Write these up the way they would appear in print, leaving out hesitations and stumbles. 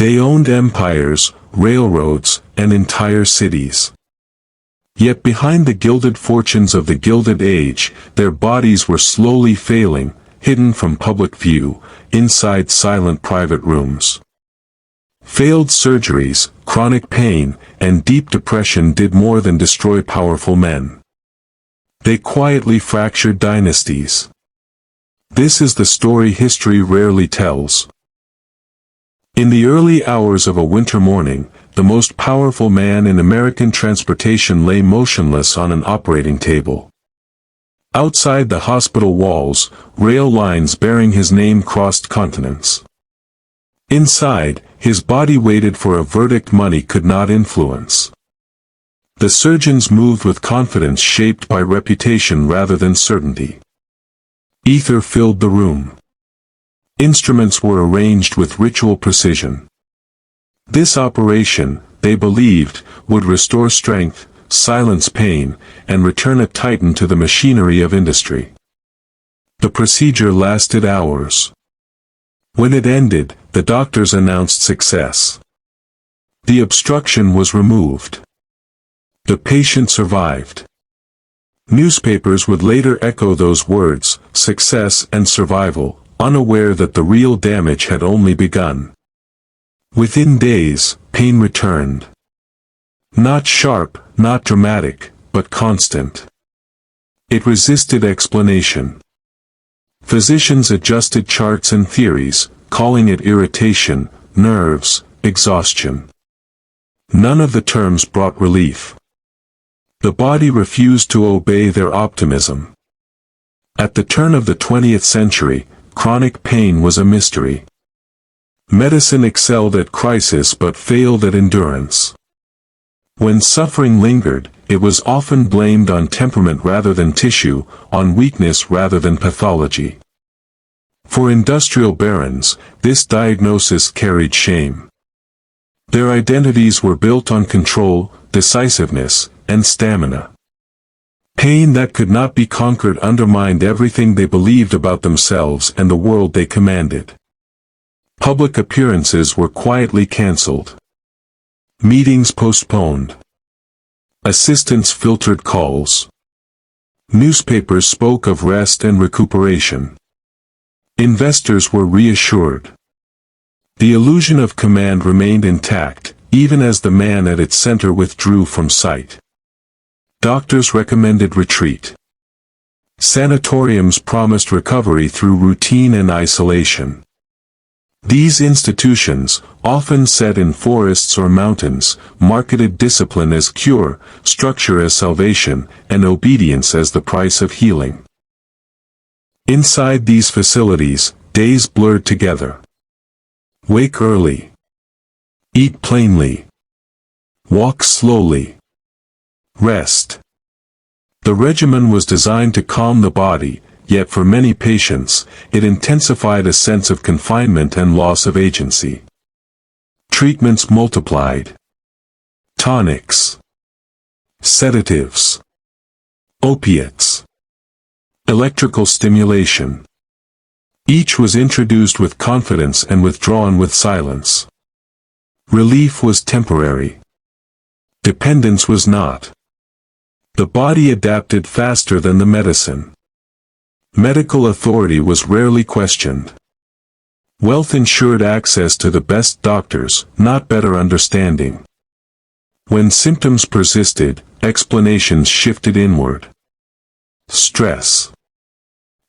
They owned empires, railroads, and entire cities. Yet behind the gilded fortunes of the Gilded Age, their bodies were slowly failing, hidden from public view, inside silent private rooms. Failed surgeries, chronic pain, and deep depression did more than destroy powerful men. They quietly fractured dynasties. This is the story history rarely tells. In the early hours of a winter morning, the most powerful man in American transportation lay motionless on an operating table. Outside the hospital walls, rail lines bearing his name crossed continents. Inside, his body waited for a verdict money could not influence. The surgeons moved with confidence shaped by reputation rather than certainty. Ether filled the room. Instruments were arranged with ritual precision. This operation, they believed, would restore strength, silence pain, and return a titan to the machinery of industry. The procedure lasted hours. When it ended, the doctors announced success. The obstruction was removed. The patient survived. Newspapers would later echo those words, success and survival, unaware that the real damage had only begun. Within days, pain returned. Not sharp, not dramatic, but constant. It resisted explanation. Physicians adjusted charts and theories, calling it irritation, nerves, exhaustion. None of the terms brought relief. The body refused to obey their optimism. At the turn of the 20th century, chronic pain was a mystery. Medicine excelled at crisis but failed at endurance. When suffering lingered, it was often blamed on temperament rather than tissue, on weakness rather than pathology. For industrial barons, this diagnosis carried shame. Their identities were built on control, decisiveness, and stamina. Pain that could not be conquered undermined everything they believed about themselves and the world they commanded. Public appearances were quietly cancelled. Meetings postponed. Assistants filtered calls. Newspapers spoke of rest and recuperation. Investors were reassured. The illusion of command remained intact, even as the man at its center withdrew from sight. Doctors recommended retreat. Sanatoriums promised recovery through routine and isolation. These institutions, often set in forests or mountains, marketed discipline as cure, structure as salvation, and obedience as the price of healing. Inside these facilities, days blurred together. Wake early. Eat plainly. Walk slowly. Rest. The regimen was designed to calm the body, yet for many patients, it intensified a sense of confinement and loss of agency. Treatments multiplied. Tonics. Sedatives. Opiates. Electrical stimulation. Each was introduced with confidence and withdrawn with silence. Relief was temporary. Dependence was not. The body adapted faster than the medicine. Medical authority was rarely questioned. Wealth ensured access to the best doctors, not better understanding. When symptoms persisted, explanations shifted inward. Stress.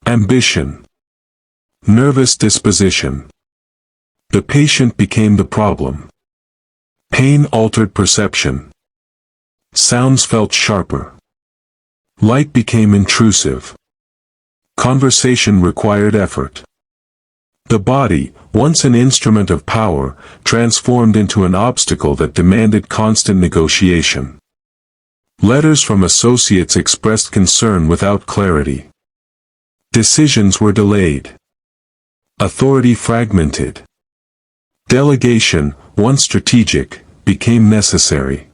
Ambition. Nervous disposition. The patient became the problem. Pain altered perception. Sounds felt sharper. Light became intrusive. Conversation required effort. The body, once an instrument of power, transformed into an obstacle that demanded constant negotiation. Letters from associates expressed concern without clarity. Decisions were delayed. Authority fragmented. Delegation, once strategic, became necessary.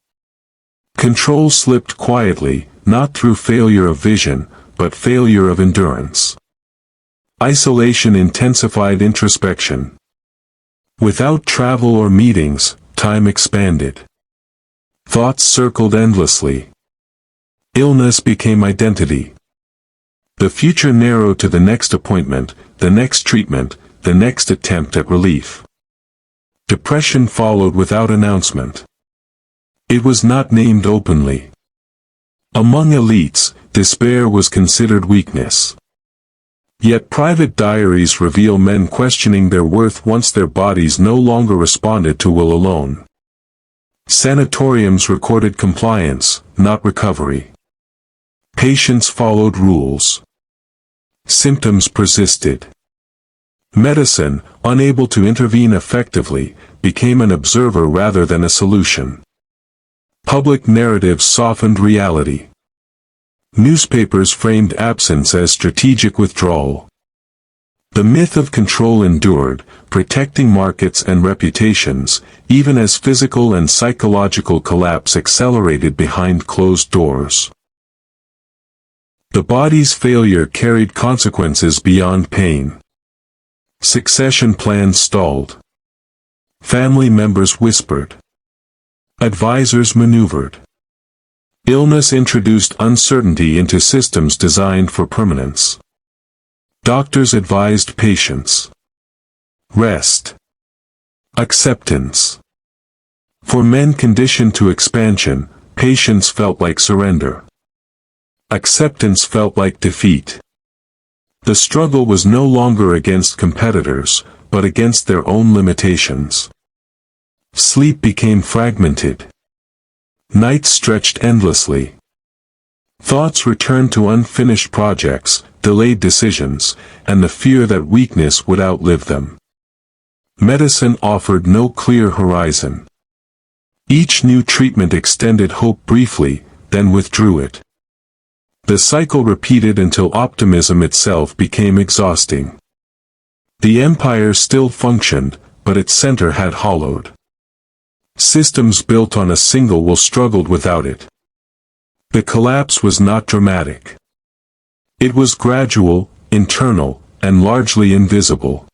Control slipped quietly, not through failure of vision, but failure of endurance. Isolation intensified introspection. Without travel or meetings, time expanded. Thoughts circled endlessly. Illness became identity. The future narrowed to the next appointment, the next treatment, the next attempt at relief. Depression followed without announcement. It was not named openly. Among elites, despair was considered weakness. Yet private diaries reveal men questioning their worth once their bodies no longer responded to will alone. Sanatoriums recorded compliance, not recovery. Patients followed rules. Symptoms persisted. Medicine, unable to intervene effectively, became an observer rather than a solution. Public narratives softened reality. Newspapers framed absence as strategic withdrawal. The myth of control endured, protecting markets and reputations, even as physical and psychological collapse accelerated behind closed doors. The body's failure carried consequences beyond pain. Succession plans stalled. Family members whispered. Advisors maneuvered. Illness introduced uncertainty into systems designed for permanence. Doctors advised patience. Rest. Acceptance. For men conditioned to expansion, patience felt like surrender. Acceptance felt like defeat. The struggle was no longer against competitors, but against their own limitations. Sleep became fragmented. Nights stretched endlessly. Thoughts returned to unfinished projects, delayed decisions, and the fear that weakness would outlive them. Medicine offered no clear horizon. Each new treatment extended hope briefly, then withdrew it. The cycle repeated until optimism itself became exhausting. The empire still functioned, but its center had hollowed. Systems built on a single will struggled without it. The collapse was not dramatic. It was gradual, internal, and largely invisible.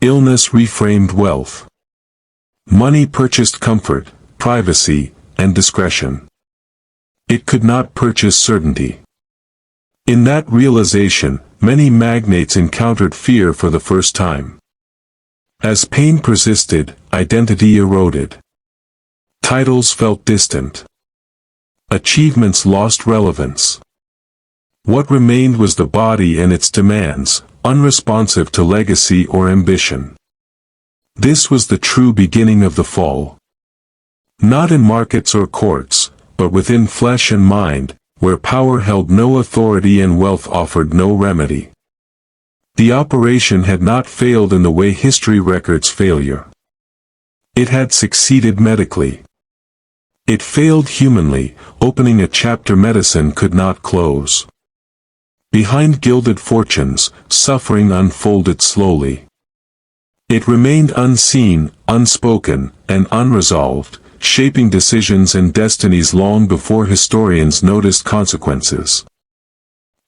Illness reframed wealth. Money purchased comfort, privacy, and discretion. It could not purchase certainty. In that realization, many magnates encountered fear for the first time. As pain persisted, identity eroded. Titles felt distant. Achievements lost relevance. What remained was the body and its demands, unresponsive to legacy or ambition. This was the true beginning of the fall. Not in markets or courts, but within flesh and mind, where power held no authority and wealth offered no remedy. The operation had not failed in the way history records failure. It had succeeded medically. It failed humanly, opening a chapter medicine could not close. Behind gilded fortunes, suffering unfolded slowly. It remained unseen, unspoken, and unresolved, shaping decisions and destinies long before historians noticed consequences.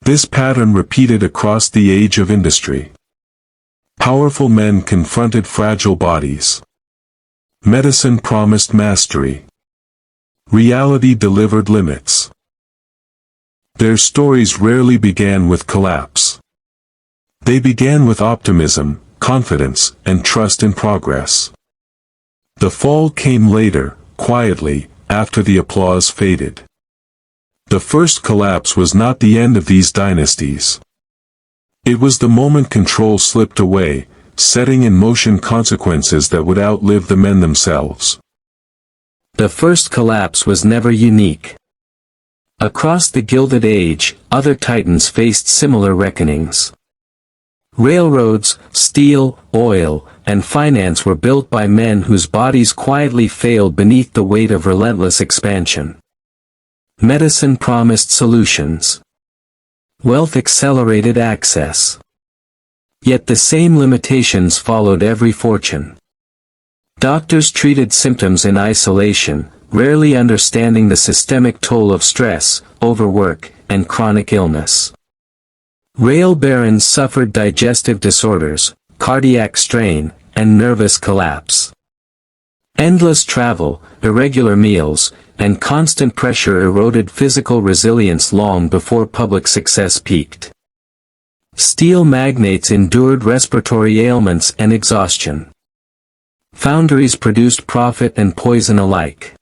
This pattern repeated across the age of industry. Powerful men confronted fragile bodies. Medicine promised mastery. Reality delivered limits. Their stories rarely began with collapse. They began with optimism, confidence, and trust in progress. The fall came later, quietly, after the applause faded. The first collapse was not the end of these dynasties. It was the moment control slipped away, setting in motion consequences that would outlive the men themselves. The first collapse was never unique. Across the Gilded Age, other titans faced similar reckonings. Railroads, steel, oil, and finance were built by men whose bodies quietly failed beneath the weight of relentless expansion. Medicine promised solutions. Wealth accelerated access. Yet the same limitations followed every fortune. Doctors treated symptoms in isolation, rarely understanding the systemic toll of stress, overwork, and chronic illness. Rail barons suffered digestive disorders, cardiac strain, and nervous collapse. Endless travel, irregular meals, and constant pressure eroded physical resilience long before public success peaked. Steel magnates endured respiratory ailments and exhaustion. Foundries produced profit and poison alike.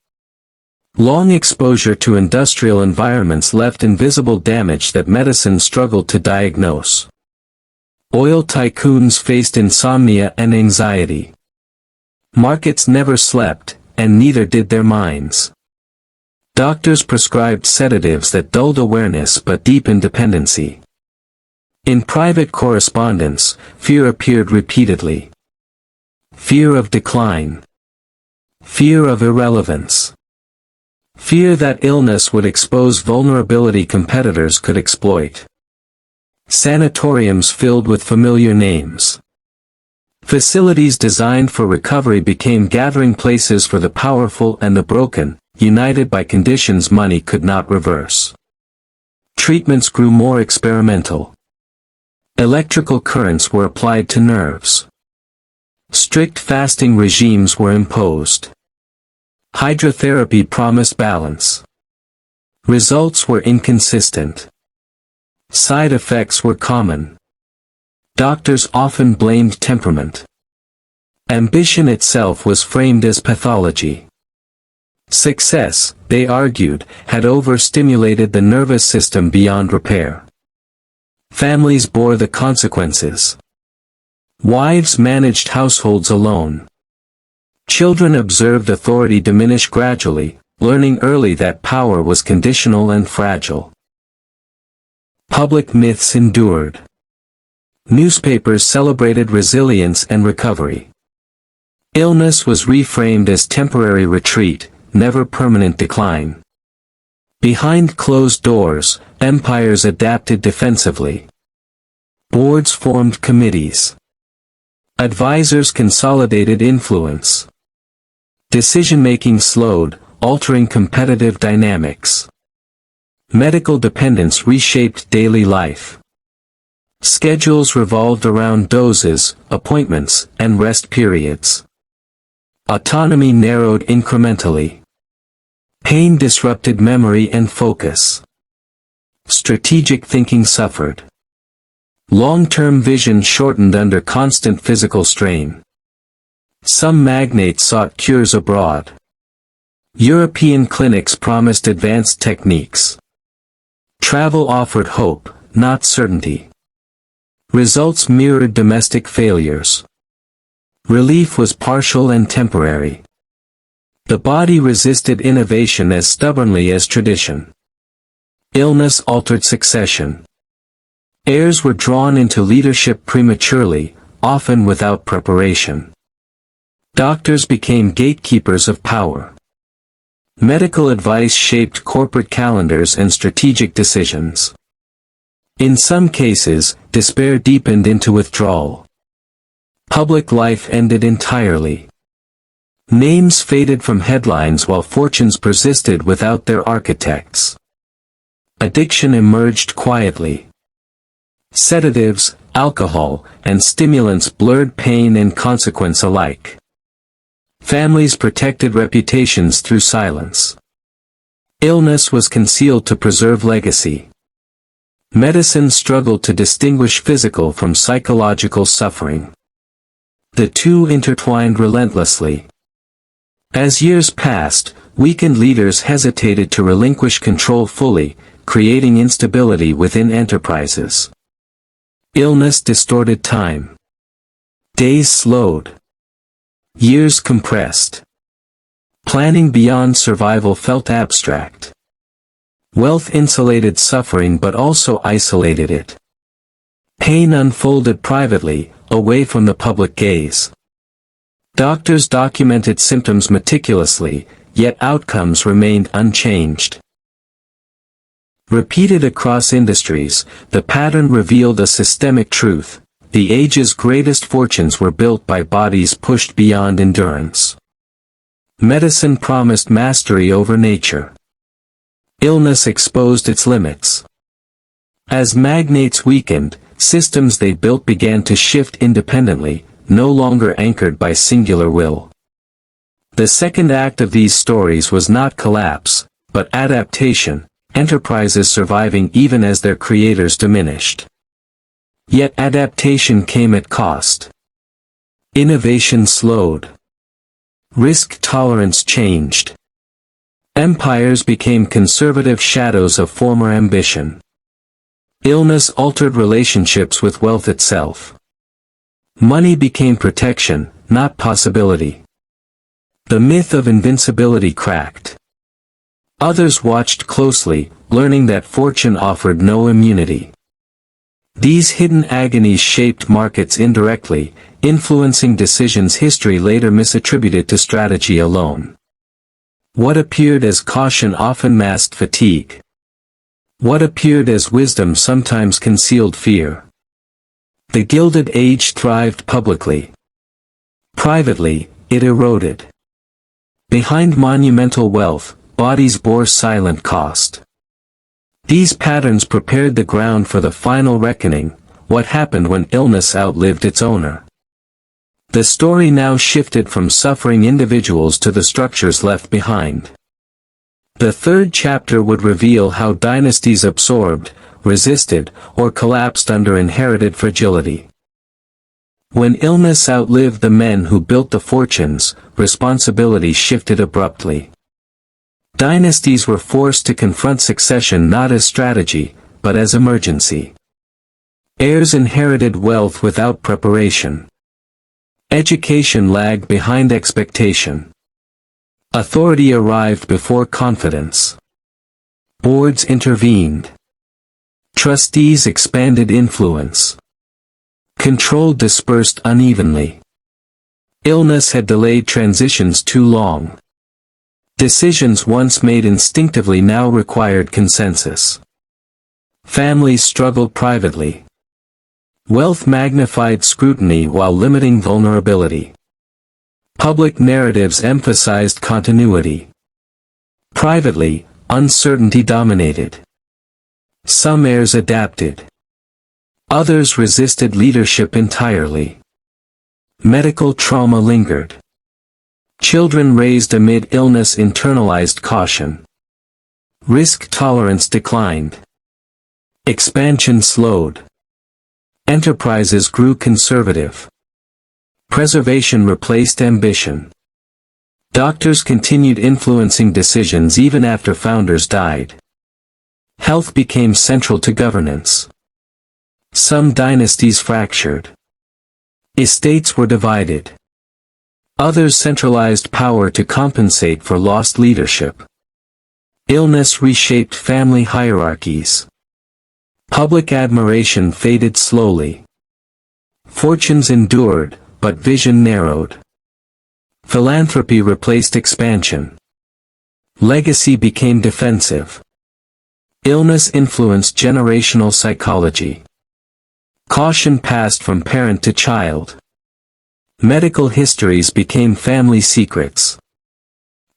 Long exposure to industrial environments left invisible damage that medicine struggled to diagnose. Oil tycoons faced insomnia and anxiety. Markets never slept, and neither did their minds. Doctors prescribed sedatives that dulled awareness but deepened dependency. In private correspondence, fear appeared repeatedly. Fear of decline. Fear of irrelevance. Fear that illness would expose vulnerability competitors could exploit. Sanatoriums filled with familiar names. Facilities designed for recovery became gathering places for the powerful and the broken, united by conditions money could not reverse. Treatments grew more experimental. Electrical currents were applied to nerves. Strict fasting regimes were imposed. Hydrotherapy promised balance. Results were inconsistent. Side effects were common. Doctors often blamed temperament. Ambition itself was framed as pathology. Success, they argued, had overstimulated the nervous system beyond repair. Families bore the consequences. Wives managed households alone. Children observed authority diminish gradually, learning early that power was conditional and fragile. Public myths endured. Newspapers celebrated resilience and recovery. Illness was reframed as temporary retreat, never permanent decline. Behind closed doors, empires adapted defensively. Boards formed committees. Advisors consolidated influence. Decision-making slowed, altering competitive dynamics. Medical dependence reshaped daily life. Schedules revolved around doses, appointments, and rest periods. Autonomy narrowed incrementally. Pain disrupted memory and focus. Strategic thinking suffered. Long-term vision shortened under constant physical strain. Some magnates sought cures abroad. European clinics promised advanced techniques. Travel offered hope, not certainty. Results mirrored domestic failures. Relief was partial and temporary. The body resisted innovation as stubbornly as tradition. Illness altered succession. Heirs were drawn into leadership prematurely, often without preparation. Doctors became gatekeepers of power. Medical advice shaped corporate calendars and strategic decisions. In some cases, despair deepened into withdrawal. Public life ended entirely. Names faded from headlines while fortunes persisted without their architects. Addiction emerged quietly. Sedatives, alcohol, and stimulants blurred pain and consequence alike. Families protected reputations through silence. Illness was concealed to preserve legacy. Medicine struggled to distinguish physical from psychological suffering. The two intertwined relentlessly. As years passed, weakened leaders hesitated to relinquish control fully, creating instability within enterprises. Illness distorted time. Days slowed. Years compressed. Planning beyond survival felt abstract. Wealth insulated suffering but also isolated it. Pain unfolded privately, away from the public gaze. Doctors documented symptoms meticulously, yet outcomes remained unchanged. Repeated across industries, the pattern revealed a systemic truth: the age's greatest fortunes were built by bodies pushed beyond endurance. Medicine promised mastery over nature. Illness exposed its limits. As magnates weakened, systems they built began to shift independently, no longer anchored by singular will. The second act of these stories was not collapse, but adaptation, enterprises surviving even as their creators diminished. Yet adaptation came at cost. Innovation slowed. Risk tolerance changed. Empires became conservative shadows of former ambition. Illness altered relationships with wealth itself. Money became protection, not possibility. The myth of invincibility cracked. Others watched closely, learning that fortune offered no immunity. These hidden agonies shaped markets indirectly, influencing decisions history later misattributed to strategy alone. What appeared as caution often masked fatigue. What appeared as wisdom sometimes concealed fear. The Gilded Age thrived publicly. Privately, it eroded. Behind monumental wealth, bodies bore silent cost. These patterns prepared the ground for the final reckoning, what happened when illness outlived its owner. The story now shifted from suffering individuals to the structures left behind. The third chapter would reveal how dynasties absorbed, resisted, or collapsed under inherited fragility. When illness outlived the men who built the fortunes, responsibility shifted abruptly. Dynasties were forced to confront succession not as strategy, but as emergency. Heirs inherited wealth without preparation. Education lagged behind expectation. Authority arrived before confidence. Boards intervened. Trustees expanded influence. Control dispersed unevenly. Illness had delayed transitions too long. Decisions once made instinctively now required consensus. Families struggled privately. Wealth magnified scrutiny while limiting vulnerability. Public narratives emphasized continuity. Privately, uncertainty dominated. Some heirs adapted. Others resisted leadership entirely. Medical trauma lingered. Children raised amid illness internalized caution. Risk tolerance declined. Expansion slowed. Enterprises grew conservative. Preservation replaced ambition. Doctors continued influencing decisions even after founders died. Health became central to governance. Some dynasties fractured. Estates were divided. Others centralized power to compensate for lost leadership. Illness reshaped family hierarchies. Public admiration faded slowly. Fortunes endured, but vision narrowed. Philanthropy replaced expansion. Legacy became defensive. Illness influenced generational psychology. Caution passed from parent to child. Medical histories became family secrets.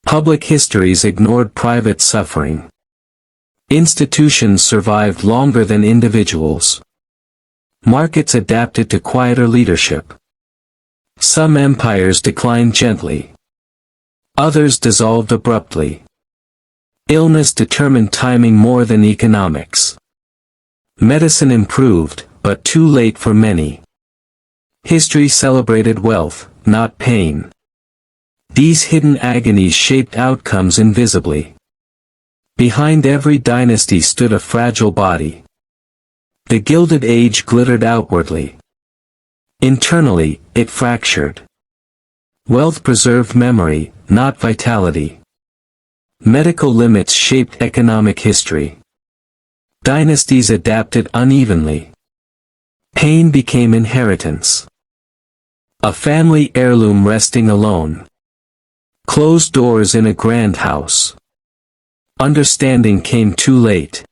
Public histories ignored private suffering. Institutions survived longer than individuals. Markets adapted to quieter leadership. Some empires declined gently. Others dissolved abruptly. Illness determined timing more than economics. Medicine improved, but too late for many. History celebrated wealth, not pain. These hidden agonies shaped outcomes invisibly. Behind every dynasty stood a fragile body. The Gilded Age glittered outwardly. Internally, it fractured. Wealth preserved memory, not vitality. Medical limits shaped economic history. Dynasties adapted unevenly. Pain became inheritance. A family heirloom resting alone. Closed doors in a grand house. Understanding came too late.